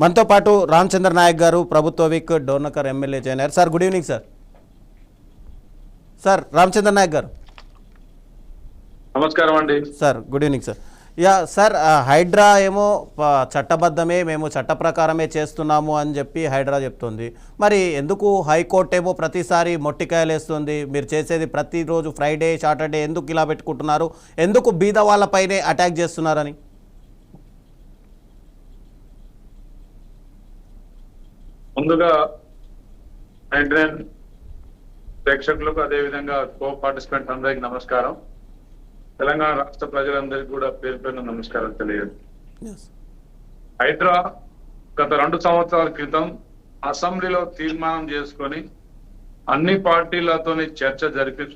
మనతో పాటు రామచంద్ర నాయక్ గారు ప్రభుత్వ వీక్ డోర్నకర్ ఎమ్మెల్యే జాయిన్ అయ్యారు. Sir good evening sir. Sir Ramachandra Nayak garu నమస్కారం అండి. Sir good evening sir. Yeah sir, HYDRAA ఏమో చట్టబద్ధమే, మేము చట్ట ప్రకారమే చేస్తున్నాము అని చెప్పి హైడ్రా చెప్తుంది. మరి ఎందుకు హైకోర్టు ఏమో ప్రతిసారి మొట్టికాయలు వేస్తుంది? మీరు చేసేది ప్రతిరోజు ఫ్రైడే సాటర్డే ఎందుకు ఇలా పెట్టుకుంటున్నారు? ఎందుకు బీద వాళ్ళపైనే అటాక్ చేస్తున్నారని? ముందుగా 99 ప్రేక్షకులకు అదేవిధంగా కో పార్టిసిపెంట్ అందరికి నమస్కారం. తెలంగాణ రాష్ట్ర ప్రజలందరికీ కూడా పేరు పేరున నమస్కారం తెలియదు. హైడ్రా గత 2 సంవత్సరాల క్రితం అసెంబ్లీలో తీర్మానం చేసుకొని అన్ని పార్టీలతోని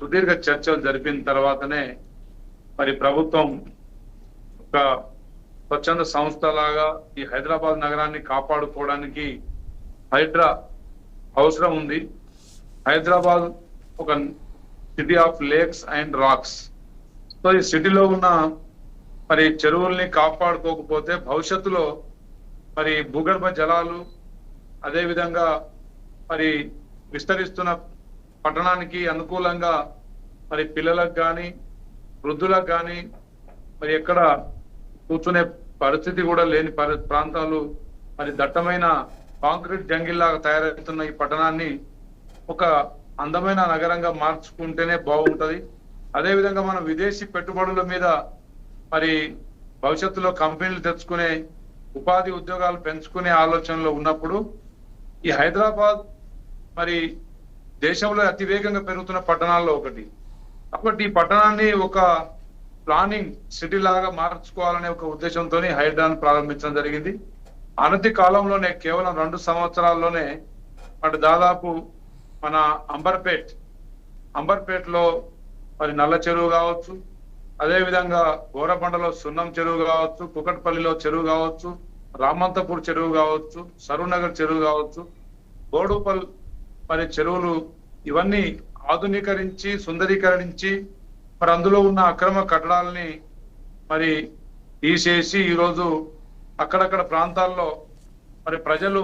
సుదీర్ఘ చర్చలు జరిపిన తర్వాతనే మరి ప్రభుత్వం ఒక స్వచ్ఛంద సంస్థలాగా ఈ హైదరాబాద్ నగరాన్ని కాపాడుకోవడానికి హైడ్రా అవసరం ఉంది. హైదరాబాద్ ఒక city of lakes and rocks. So ఈ సిటీలో ఉన్న మరి చెరువుల్ని కాపాడుకోకపోతే భవిష్యత్తులో మరి భూగర్భ జలాలు అదేవిధంగా మరి విస్తరిస్తున్న పట్టణానికి అనుకూలంగా మరి పిల్లలకు కానీ వృద్ధులకు కానీ మరి ఎక్కడ కూర్చునే పరిస్థితి కూడా లేని ప్రాంతాలు మరి దట్టమైన కాంక్రీట్ జంగిల్లాగా తయారవుతున్న ఈ పట్టణాన్ని ఒక అందమైన నగరంగా మార్చుకుంటేనే బాగుంటది. అదేవిధంగా మనం విదేశీ పెట్టుబడుల మీద మరి భవిష్యత్తులో కంపెనీలు తెచ్చుకునే ఉపాధి ఉద్యోగాలు పెంచుకునే ఆలోచనలో ఉన్నప్పుడు ఈ హైదరాబాద్ మరి దేశంలో అతివేగంగా పెరుగుతున్న పట్టణాల్లో ఒకటి. కాబట్టి ఈ పట్టణాన్ని ఒక ప్లానింగ్ సిటీ లాగా మార్చుకోవాలనే ఒక ఉద్దేశంతో హైడ్రాను ప్రారంభించడం జరిగింది. అనతి కాలంలోనే కేవలం 2 సంవత్సరాల్లోనే మరి దాదాపు మన అంబర్పేటలో మరి నల్ల చెరువు కావచ్చు, అదేవిధంగా గోరబండలో సున్నం చెరువు కావచ్చు, కుకట్పల్లిలో చెరువు కావచ్చు, రామంతపూర్ చెరువు కావచ్చు, సరూనగర్ చెరువు కావచ్చు, బోడుపల్ మరి చెరువులు ఇవన్నీ ఆధునీకరించి సుందరీకరించి మరి అందులో ఉన్న అక్రమ కట్టడాలని మరి తీసేసి ఈరోజు అక్కడక్కడ ప్రాంతాల్లో మరి ప్రజలు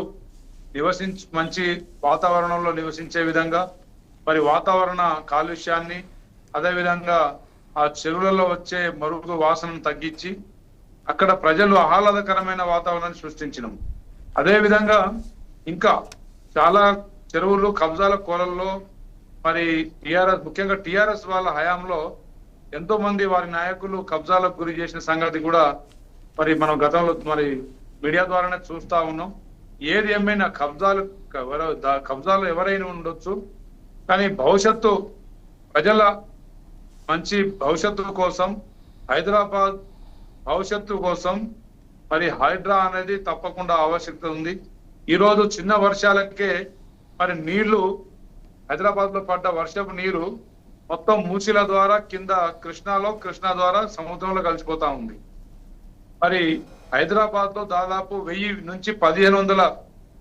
మంచి వాతావరణంలో నివసించే విధంగా మరి వాతావరణ కాలుష్యాన్ని అదేవిధంగా ఆ చెరువులలో వచ్చే మరుగు వాసనను తగ్గించి అక్కడ ప్రజలు ఆహ్లాదకరమైన వాతావరణాన్ని సృష్టించినాం. అదేవిధంగా ఇంకా చాలా చెరువులు కబ్జాల కోలల్లో మరి ముఖ్యంగా టిఆర్ఎస్ వాళ్ళ హయాంలో ఎంతో మంది వారి నాయకులు కబ్జాలకు గురి చేసిన సంగతి కూడా మరి మనం గతంలో మరి మీడియా ద్వారానే చూస్తా ఉన్నాం. ఏది ఏమైనా కబ్జాలు ఎవరైనా ఉండొచ్చు, కానీ ప్రజల మంచి భవిష్యత్తు కోసం హైదరాబాద్ భవిష్యత్తు కోసం మరి హైడ్రా అనేది తప్పకుండా ఆవశ్యకత ఉంది. ఈరోజు చిన్న వర్షాలకే మరి నీళ్లు హైదరాబాద్ లో పడ్డ వర్షపు నీరు మొత్తం మూసిల ద్వారా కింద కృష్ణా ద్వారా సముద్రంలో కలిసిపోతా ఉంది. మరి హైదరాబాద్ లో దాదాపు 1000 నుంచి 1500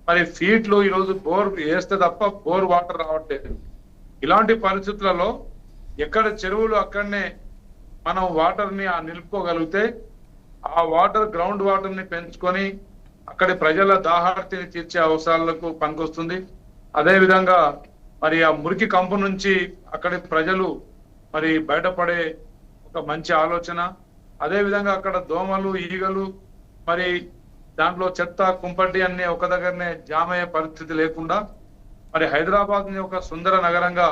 మరి ఫీట్లు ఈరోజు బోర్ వేస్తే తప్ప బోర్ వాటర్ రావట్లేదు. ఇలాంటి పరిస్థితులలో ఎక్కడ చెరువులు అక్కడనే మనం వాటర్ ని నిలుపుకోగలిగితే ఆ గ్రౌండ్ వాటర్ ని పెంచుకొని అక్కడి ప్రజల దాహార్తిని తీర్చే అవసరాలకు పనికొస్తుంది. అదేవిధంగా మరి ఆ మురికి కంపు నుంచి అక్కడి ప్రజలు మరి బయటపడే ఒక మంచి ఆలోచన. అదేవిధంగా అక్కడ దోమలు ఈగలు మరి దాంట్లో చెత్త కుంపటి అన్ని ఒక దగ్గరనే జామ్ అయ్యే పరిస్థితి లేకుండా మరి హైదరాబాద్ ని ఒక సుందర నగరంగా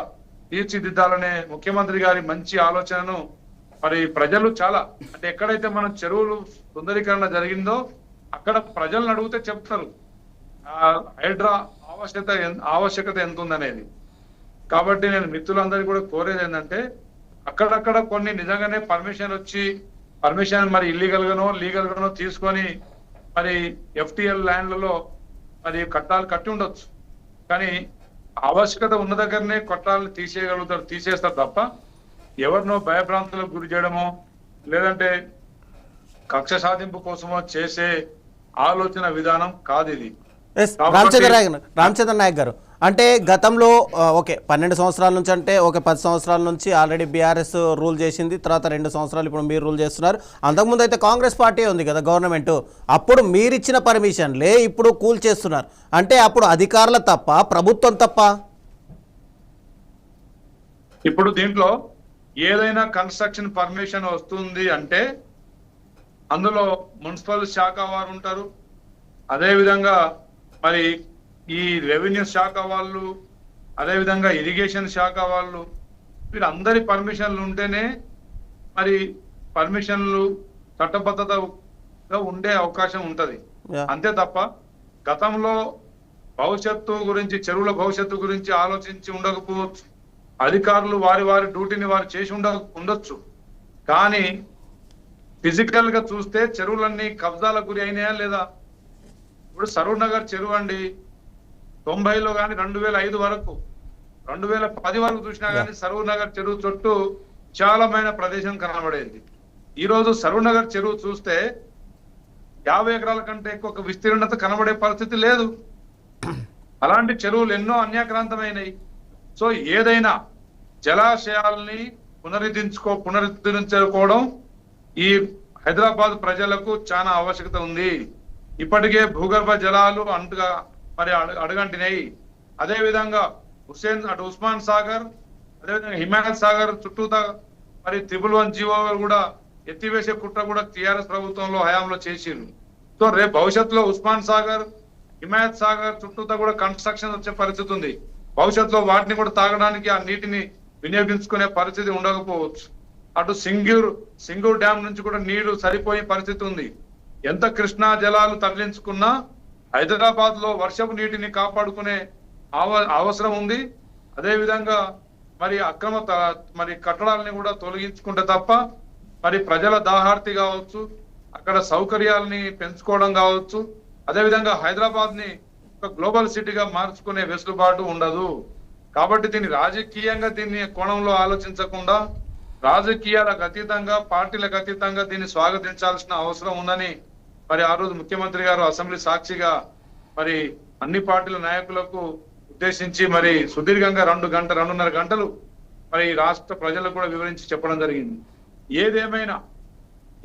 తీర్చిదిద్దాలనే ముఖ్యమంత్రి గారి మంచి ఆలోచనను మరి ప్రజలు చాలా అంటే ఎక్కడైతే మన చెరువులు సుందరీకరణ జరిగిందో అక్కడ ప్రజలను అడిగితే చెప్తారు హైడ్రా ఆవశ్యకత ఎంత ఉందనేది. కాబట్టి నేను మిత్రులందరికీ కూడా కోరేది ఏంటంటే అక్కడక్కడ కొన్ని నిజంగానే పర్మిషన్ మరి ఇల్లీగల్ గానో లీగల్ గానో తీసుకొని మరి FTL ల్యాండ్లలో మరి కట్టాలు కట్టి ఉండొచ్చు, కానీ ఆవశ్యకత ఉన్న దగ్గరనే కట్టాలు తీసేస్తారు తప్ప ఎవరినో భయభ్రాంతులకు గురి చేయడమో లేదంటే కక్ష సాధింపు కోసమో చేసే ఆలోచన విధానం కాదు ఇది. రామచంద్ర నాయక్ గారు, అంటే గతంలో ఓకే 12 సంవత్సరాల నుంచి అంటే ఒక 10 సంవత్సరాల నుంచి ఆల్రెడీ బీఆర్ఎస్ రూల్ చేసింది, తర్వాత 2 సంవత్సరాలు ఇప్పుడు మీరు రూల్ చేస్తున్నారు. అంతకుముందు అయితే కాంగ్రెస్ పార్టీ ఉంది కదా గవర్నమెంట్, అప్పుడు మీరిచ్చిన పర్మిషన్లే ఇప్పుడు కూల్ చేస్తున్నారు. అంటే అప్పుడు అధికారుల తప్ప, ప్రభుత్వం తప్ప? ఇప్పుడు దీంట్లో ఏదైనా కన్స్ట్రక్షన్ పర్మిషన్ వస్తుంది అంటే అందులో మున్సిపల్ శాఖ వారు ఉంటారు, అదేవిధంగా మరి ఈ రెవెన్యూ శాఖ వాళ్ళు, అదేవిధంగా ఇరిగేషన్ శాఖ వాళ్ళు, వీళ్ళందరి పర్మిషన్లు ఉంటేనే మరి పర్మిషన్లు చట్టబద్ధతగా ఉండే అవకాశం ఉంటది. అంతే తప్ప గతంలో భవిష్యత్తు గురించి, చెరువుల భవిష్యత్తు గురించి ఆలోచించి ఉండకపోవచ్చు. అధికారులు వారి వారి డ్యూటీని వారు చేసి ఉండొచ్చు. కానీ ఫిజికల్ గా చూస్తే చెరువులన్నీ కబ్జాలకు గురి అయినాయా లేదా? ఇప్పుడు సరూర్ నగర్ చెరువు అండి, 90లో కానీ 2005 వరకు, 2010 వరకు చూసినా కానీ సరూర్ నగర్ చెరువు చుట్టూ విశాలమైన ప్రదేశం కనబడేది. ఈ రోజు సరూర్ నగర్ చెరువు చూస్తే 50 ఎకరాల కంటే ఎక్కువ విస్తీర్ణత కనబడే పరిస్థితి లేదు. అలాంటి చెరువులు ఎన్నో అన్యాక్రాంతమైనవి. సో ఏదైనా జలాశయాల్ని పునరుద్ధరించుకోవడం ఈ హైదరాబాద్ ప్రజలకు చాలా ఆవశ్యకత ఉంది. ఇప్పటికే భూగర్భ జలాలు మరి అడుగంటినాయి. అదే విధంగా ఉస్మాన్ సాగర్, అదేవిధంగా హిమాయత్ సాగర్ చుట్టూతా మరి 111 జీవో కూడా ఎత్తివేసే కుట్ర కూడా టిఆర్ఎస్ ప్రభుత్వంలో హయాంలో చేసిండ్రు. సో రేపు భవిష్యత్తులో ఉస్మాన్ సాగర్, హిమాయత్ సాగర్ చుట్టూతా కూడా కన్స్ట్రక్షన్ వచ్చే పరిస్థితి ఉంది. భవిష్యత్తులో వాటిని కూడా తాగడానికి ఆ నీటిని వినియోగించుకునే పరిస్థితి ఉండకపోవచ్చు. అటు సింగూర్ డ్యామ్ నుంచి కూడా నీళ్లు సరిపోయే పరిస్థితి ఉంది. ఎంత కృష్ణా జలాలు తరలించుకున్నా హైదరాబాద్ లో వర్షపు నీటిని కాపాడుకునే అవసరం ఉంది. అదే విధంగా మరి మరి కట్టడాలని కూడా తొలగించుకుంటే తప్ప మరి ప్రజల దాహార్తి కావచ్చు, అక్కడ సౌకర్యాలని పెంచుకోవడం కావచ్చు, అదే విధంగా హైదరాబాద్ ని ఒక గ్లోబల్ సిటీగా మార్చుకునే వెసులుబాటు ఉండదు. కాబట్టి దీన్ని రాజకీయంగా దీన్ని కోణంలో ఆలోచించకుండా రాజకీయాలకు అతీతంగా, పార్టీలకు అతీతంగా దీన్ని స్వాగతించాల్సిన అవసరం ఉందని మరి ఆ రోజు ముఖ్యమంత్రి గారు అసెంబ్లీ సాక్షిగా మరి అన్ని పార్టీల నాయకులకు ఉద్దేశించి మరి సుదీర్ఘంగా 2.5 గంటలు మరి రాష్ట్ర ప్రజలకు కూడా వివరించి చెప్పడం జరిగింది.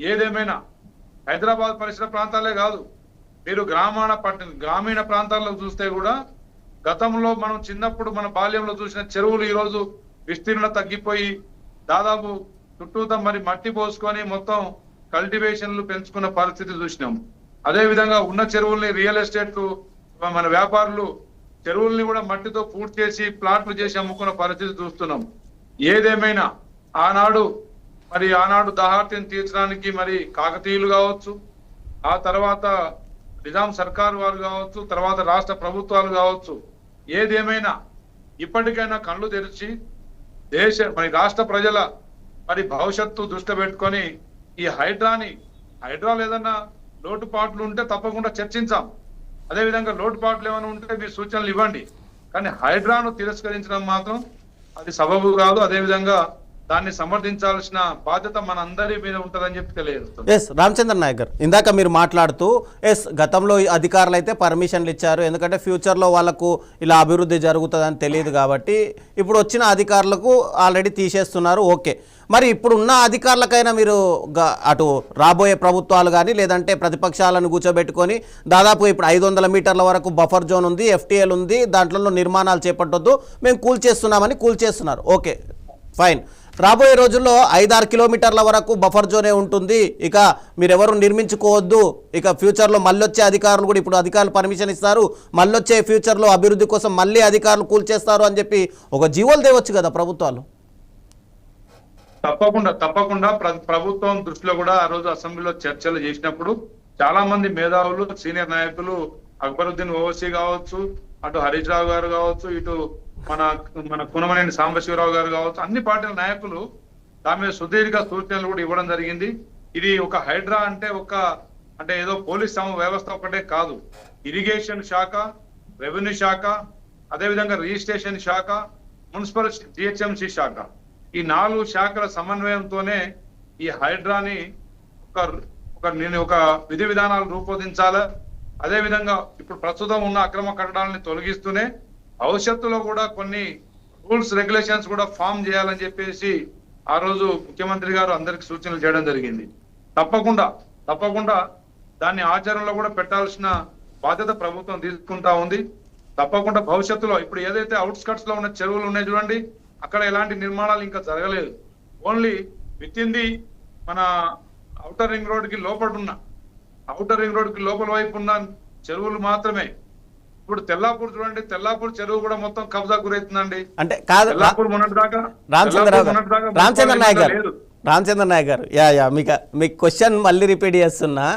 ఏదేమైనా హైదరాబాద్ పరిసర ప్రాంతాలే కాదు, మీరు గ్రామీణ ప్రాంతాల్లో చూస్తే కూడా గతంలో మనం చిన్నప్పుడు మన బాల్యంలో చూసిన చెరువులు ఈ రోజు విస్తీర్ణ తగ్గిపోయి దాదాపు చుట్టూతా మరి మట్టి పోసుకొని మొత్తం కల్టివేషన్లు పెంచుకున్న పరిస్థితి చూసినాం. అదే విధంగా ఉన్న చెరువుల్ని రియల్ ఎస్టేట్ మన వ్యాపారులు చెరువుల్ని కూడా మట్టితో పూర్తి చేసి ప్లాట్లు చేసి అమ్ముకున్న పరిస్థితి చూస్తున్నాం. ఏదేమైనా ఆనాడు దాహార్తిని తీర్చడానికి మరి కాకతీయులు కావచ్చు, ఆ తర్వాత నిజాం సర్కారు వారు కావచ్చు, తర్వాత రాష్ట్ర ప్రభుత్వాలు కావచ్చు, ఏదేమైనా ఇప్పటికైనా కళ్ళు తెరిచి మరి రాష్ట్ర ప్రజల మరి భవిష్యత్తు దృష్టి పెట్టుకొని ఈ హైడ్రాలు ఏదన్నా లోటుపాట్లు ఉంటే తప్పకుండా చర్చించాం. అదేవిధంగా లోటుపాట్లు ఏమైనా ఉంటే మీరు సూచనలు ఇవ్వండి. కానీ హైడ్రాను తిరస్కరించడం మాత్రం అది సబబు కాదు. అదేవిధంగా దాన్ని సమర్థించాల్సిన బాధ్యత మన అందరి మీద ఉంటుందని చెప్పి తెలియజేస్తుంది. ఎస్ రామచంద్ర నాయక్ గారు, ఇందాక మీరు మాట్లాడుతూ గతంలో అధికారులు అయితే పర్మిషన్లు ఇచ్చారు, ఎందుకంటే ఫ్యూచర్లో వాళ్ళకు ఇలా అభివృద్ధి జరుగుతుందని తెలియదు కాబట్టి ఇప్పుడు వచ్చిన అధికారులకు ఆల్రెడీ తీసేస్తున్నారు. ఓకే, మరి ఇప్పుడు ఉన్న అధికారులకైనా మీరు అటు రాబోయే ప్రభుత్వాలు కానీ లేదంటే ప్రతిపక్షాలను కూర్చోబెట్టుకొని దాదాపు ఇప్పుడు 500 మీటర్ల వరకు బఫర్ జోన్ ఉంది, ఎఫ్టీఎల్ ఉంది, దాంట్లో నిర్మాణాలు చేపట్టొద్దు, మేము కూల్చేస్తున్నారు. Okay fine. రాబోయే రోజుల్లో 5-6 కిలోమీటర్ల వరకు బఫర్ జోనే ఉంటుంది, ఇక మీరెవరు నిర్మించుకోవద్దు, ఇక ఫ్యూచర్లో మళ్ళొచ్చే అధికారులు కూడా ఇప్పుడు అధికారులు పర్మిషన్ ఇస్తారు, మళ్ళొచ్చే ఫ్యూచర్లో అభివృద్ధి కోసం మళ్ళీ అధికారులు కూల్చేస్తారు అని చెప్పి ఒక జీవోలు తేవచ్చు కదా ప్రభుత్వాలు. తప్పకుండా ప్రభుత్వం దృష్టిలో కూడా ఆ రోజు అసెంబ్లీలో చర్చలు చేసినప్పుడు చాలా మంది మేధావులు, సీనియర్ నాయకులు, అక్బరుద్దీన్ ఓవైసీ కావచ్చు, అటు హరీష్ రావు గారు కావచ్చు, ఇటు మన కునమనేని సాంబశివరావు గారు కావచ్చు, అన్ని పార్టీల నాయకులు దాని మీద సుదీర్ఘ సూచనలు కూడా ఇవ్వడం జరిగింది. ఇది ఒక హైడ్రా అంటే ఏదో పోలీస్ వ్యవస్థ ఒకటే కాదు, ఇరిగేషన్ శాఖ, రెవెన్యూ శాఖ, అదేవిధంగా రిజిస్ట్రేషన్ శాఖ, మున్సిపల్ జిహెచ్ఎంసీ శాఖ, ఈ 4 శాఖల సమన్వయంతోనే ఈ హైడ్రాని ఒక విధి విధానాలు రూపొందించాలి. అదేవిధంగా ఇప్పుడు ప్రస్తుతం ఉన్న అక్రమ కట్టడాలని తొలగిస్తూనే భవిష్యత్తులో కూడా కొన్ని రూల్స్ రెగ్యులేషన్స్ కూడా ఫామ్ చేయాలని చెప్పేసి ఆ రోజు ముఖ్యమంత్రి గారు అందరికి సూచనలు చేయడం జరిగింది. తప్పకుండా దాన్ని ఆచరణలో కూడా పెట్టాల్సిన బాధ్యత ప్రభుత్వం తీసుకుంటా ఉంది. తప్పకుండా భవిష్యత్తులో ఇప్పుడు ఏదైతే అవుట్స్కట్స్ లో ఉన్న చెరువులు ఉన్నాయి చూడండి, అక్కడ ఎలాంటి నిర్మాణాలు ఇంకా జరగలేదు. ఓన్లీ విత్ ఇన్ ది మన ఔటర్ రింగ్ రోడ్ కి లోపల వైపు ఉన్న చెరువులు మాత్రమే. ఇప్పుడు తెల్లాపూర్ చూడండి, తెల్లాపూర్ చెరువు కూడా మొత్తం కబ్జా గురవుతుందండి. అంటే కాదు తెల్లాపూర్ మొన్నటి దాకా రామచంద్ర నాయక్ గారు మీకు క్వశ్చన్ మళ్ళీ రిపీట్ చేస్తున్నా.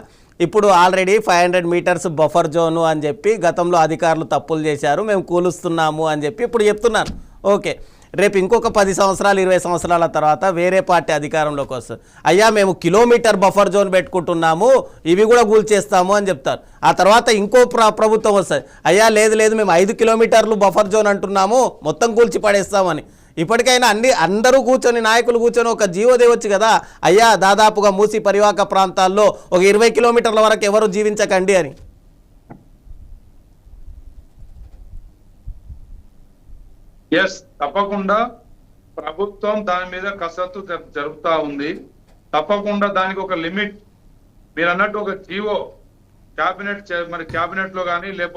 ఇప్పుడు ఆల్రెడీ 500 మీటర్స్ బఫర్ జోను అని చెప్పి గతంలో అధికారులు తప్పులు చేశారు, మేము కూలుస్తున్నాము అని చెప్పి ఇప్పుడు చెప్తున్నారు. ఓకే, రేపు ఇంకొక 10 సంవత్సరాలు 20 సంవత్సరాల తర్వాత వేరే పార్టీ అధికారంలోకి వస్తుంది, అయ్యా మేము కిలోమీటర్ బఫర్ జోన్ పెట్టుకుంటున్నాము, ఇవి కూడా కూల్చేస్తాము అని చెప్తారు. ఆ తర్వాత ఇంకో ప్రభుత్వం వస్తుంది, అయ్యా లేదు మేము 5 కిలోమీటర్లు బఫర్ జోన్ అంటున్నాము, మొత్తం కూల్చి పడేస్తామని. ఇప్పటికైనా అందరూ కూర్చొని నాయకులు కూర్చొని ఒక జీవో దేవచ్చు కదా, అయ్యా దాదాపుగా మూసి పరివాహక ప్రాంతాల్లో ఒక 20 కిలోమీటర్ల వరకు ఎవరు జీవించకండి అని. ఎస్, తప్పకుండా ప్రభుత్వం దాని మీద కసరత్తు జరుపుతా ఉంది. తప్పకుండా దానికి ఒక లిమిట్, మీరు అన్నట్టు ఒక జీవో క్యాబినెట్ లో కానీ లేకపోతే